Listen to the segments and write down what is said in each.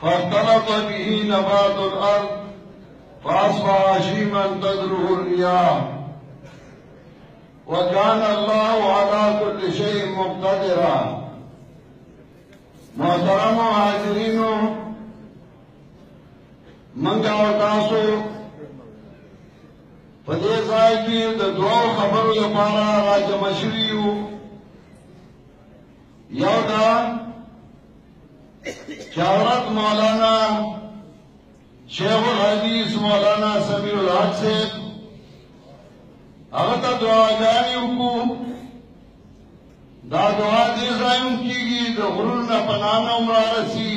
فاختلط به نبات الأرض فأصبح هشيما تذروه الرياح وكان الله على كل شيء مقتدرا. محترم حاضرین منګه او تاسو په دې ځای کې د دوه خبرو لپاره راجمع شوي یو. یو دا حضرت مولانا شیخ الحدیث مولانا سمیع الحق صاحب هغه ته دعاګانې وکړو. دا دعا دې ځای هم کېږي د غرونو نه پناه نه هم رارسي،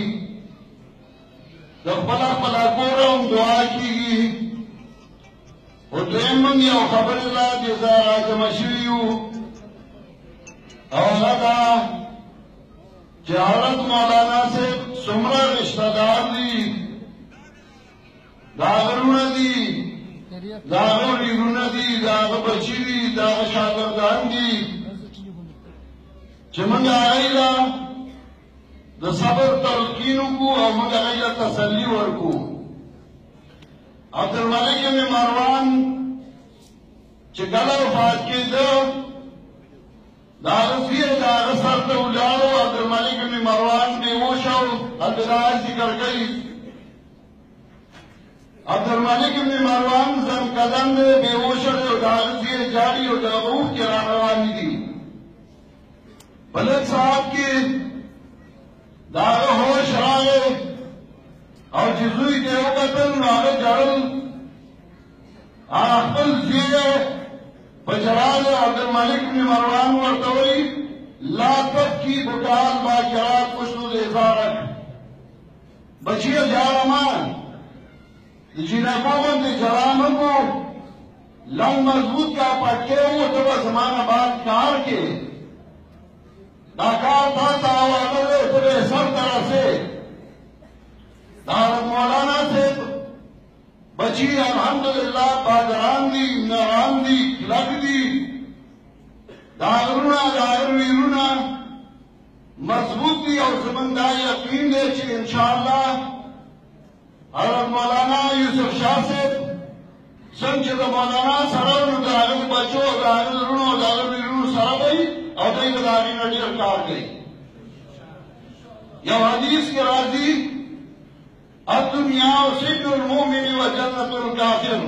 د خپله کوره هم دعا کېږي. خو دویم موږ یو خبرې له دې ځای راجمع شوي یو، او هغه دا چې حضرت مولانا صاحب څومره رشتہ دار دي، دا غرونه دي، دا غریبونه دي، دا بچي دي، دا شاګردان دي چې موږ هغوی له د صبر تلقین وکړو او موږ هغوی له تسلي ورکړو. عبدالملک بن مروان چې کله وفات کېده دا غزیه دا غسر ته ولاړو. عبدالملک بن مروان بیهوش او عبدالله ذکر کوي عبدالملک بن مروان زن قدم دی بیهوش دی او دا غزیه جاری او دا روح کې را روانې دي. بلد صاحب کې دا هوش راغی او چې زوی ته یې وکتل نو هغه ژړل، هغه خپل زوی په ژړا عبدالملک بن مروان ورته وایي لا تبکی بکال باکرات پشتو دیزارک بچیه جارمان جینکو بندی جرامکو لنگ مضبوط کا پٹکے ہوں تو بس زمانہ بعد کار کے داکار تاتا آوازر اتنے سب طرح سے دارت مولانا سے بچی الحمدللہ بادران دی نران دی کلک دی داغرونا داغرویرونا مضبوط دی اور زمن دا یقین دے چې انشاءاللہ حضرت مولانا یوسف شاہ صاحب څنګه چې د مولانا سره نو د هغه بچو د هغه ورونو د هغه ورونو سره وي او دوی به د هغې نه ډېر کار کوي. یو حدیث کې راځي الدنیا سجن المؤمن و جنت الکافر،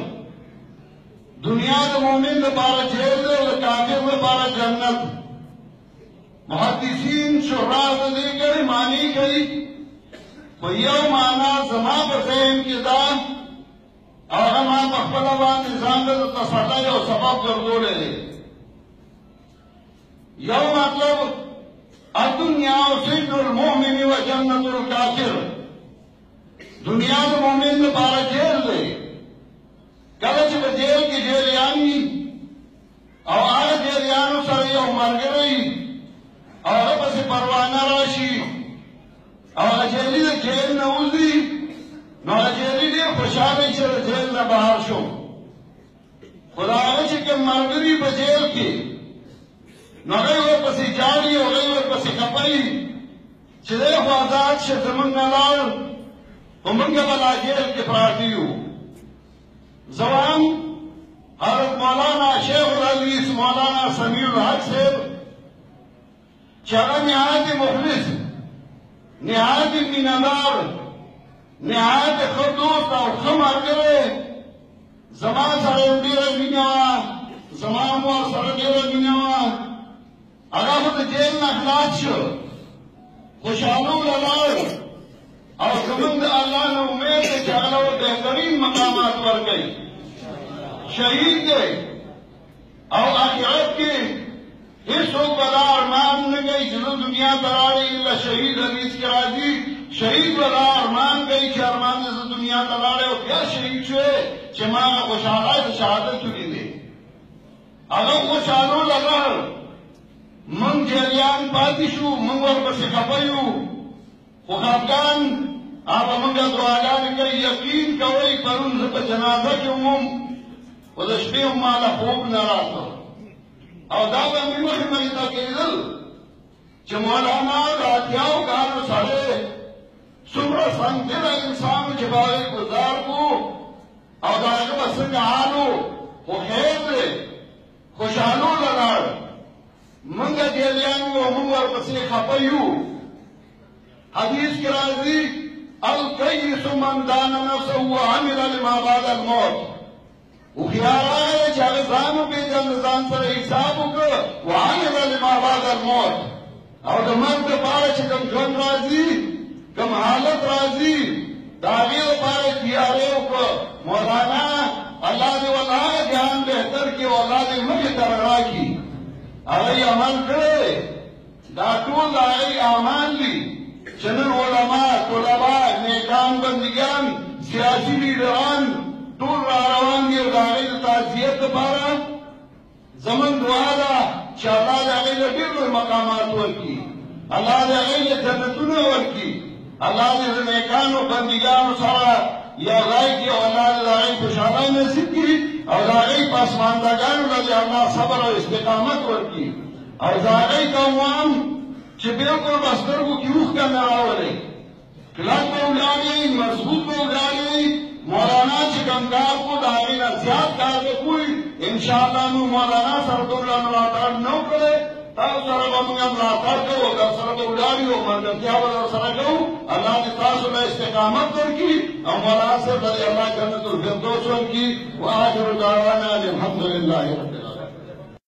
دنیا د مومن لپاره جیل دی او د کافر لپاره جنت. محدثین شهرا د دې ګڼې معنی کوي، خو یو معنا زما په ذهن کې ده هغه ما په خپله باندې ځان ته د تسلی او سبب ګرځولی دی. یو مطلب الدنیا سجن المؤمن و جنت الکافر، دنیا د مومن لپاره جیل دی. کله چې په جیل کې جیلیان وي او هغه جیلیانو سره یو ملګری او هغه پسې پروانه راشي او هغه جیلي د جیل نه وځي نو هغه جیلي ډېر خوشحاله وي چې د جیل نه بهر شو. خو د هغه چې کوم ملګري په جیل کې نو هغوی ورپسې جاړي او هغوی ورپسې خفه وي چې دی خو ازاد شه زموږ نه لاړ خو موږ به لا جیل کې پراته یو. زوام حضرت مولانا شیخ الحدیث مولانا سمیع الحق صاحب چې هغه نهایت مخلص، نهایت مینهدار، نهایت ښه دوست او ښه ملګری، زما سره یې ډېره مینه وه، زما هم ورسره ډېره مینه وه. هغه خو د جیل نه خلاص شو، خوشحالو له لاړ او زمونږ د الله نه امید دی چې هغه له بهترین مقامات ورکوي. شهید دی او آخرت کې هیڅوک به دا ارمان نه کوي چې زه دنیا ته راغلی الا شهید حدیث کې راځي شهید به دا ارمان کوي چې ارمان زه دنیا دنیا ته لاړې او بیا شهید شوې چې ما خوشحالۍ د شهادت ولیدې هغه خوشحالو لګړ موږ جریان پاتې شو موږ ورپسې خفه یو خو خفګان هغه موږ دعاګانې کوي یقین کوئ پرون زه په جنازه کې وم خو د شپې هم ماله خوب نه راته او دا به مې مخې مخې ته کېدل چې مولانا د اتیاو کالو سړی څومره سنګدله انسان چې په هغې ګزار کړو او د هغه به څنګه حال و خو خیر دی خوشحالو له لاړ موږ جیلیان یو موږ ورپسې خفه یو حدیث کې راځي الکیس من دان نفسه وعمل لما بعد الموت هوښیار هغه دی چې هغه ځان وپېژنده ځان سره حساب وکړه وعمل لما بعد الموت او د مرګ دپاره چې کوم ژوند راځي کوم حالت راځي د هغې دپاره تیارې وکړه مولانا الله دې ورله هغه جهان بهتر کړي او الله دې مخې ته رڼا کړي هغوی عمل کړی دا ټول د هغوی اعمال دي چې نن علما طلبا نیکان بندګان سیاسي لیډران ټول را روان دي او د هغوی د تعزیت دپاره زمونږ دعا ده چې الله دې هغوی له ډېر لوی مقامات ورکړي الله دې هغوی له جنتونه ورکړي الله دې د نیکانو بندګانو سره یوځای کړي او الله دې د هغوی خوشحالۍ نصیب کړي او د هغوی په اسماندګانو له دې الله صبر او استقامت ورکړي او د هغوی ته وایم چې بلکل به سترګو کې اوښکه نه راولئ کلک به ولاړئ مضبوط به ولاړئ مولانا چې کوم کار کو د هغې نه زیات کار به کوئ انشاءالله موږ مولانا سره دومره ملاتړ نه و کړی تاسو سره به موږ ملاتړ کوو او در سره به ولاړ یو ملګرتیا به در سره کوو الله دې تاسو له استقامت ورکړي او مولانا صاحب ته دې الله جنت الفردوس ورکړي واخر دعوانا الحمدلله رب العالمین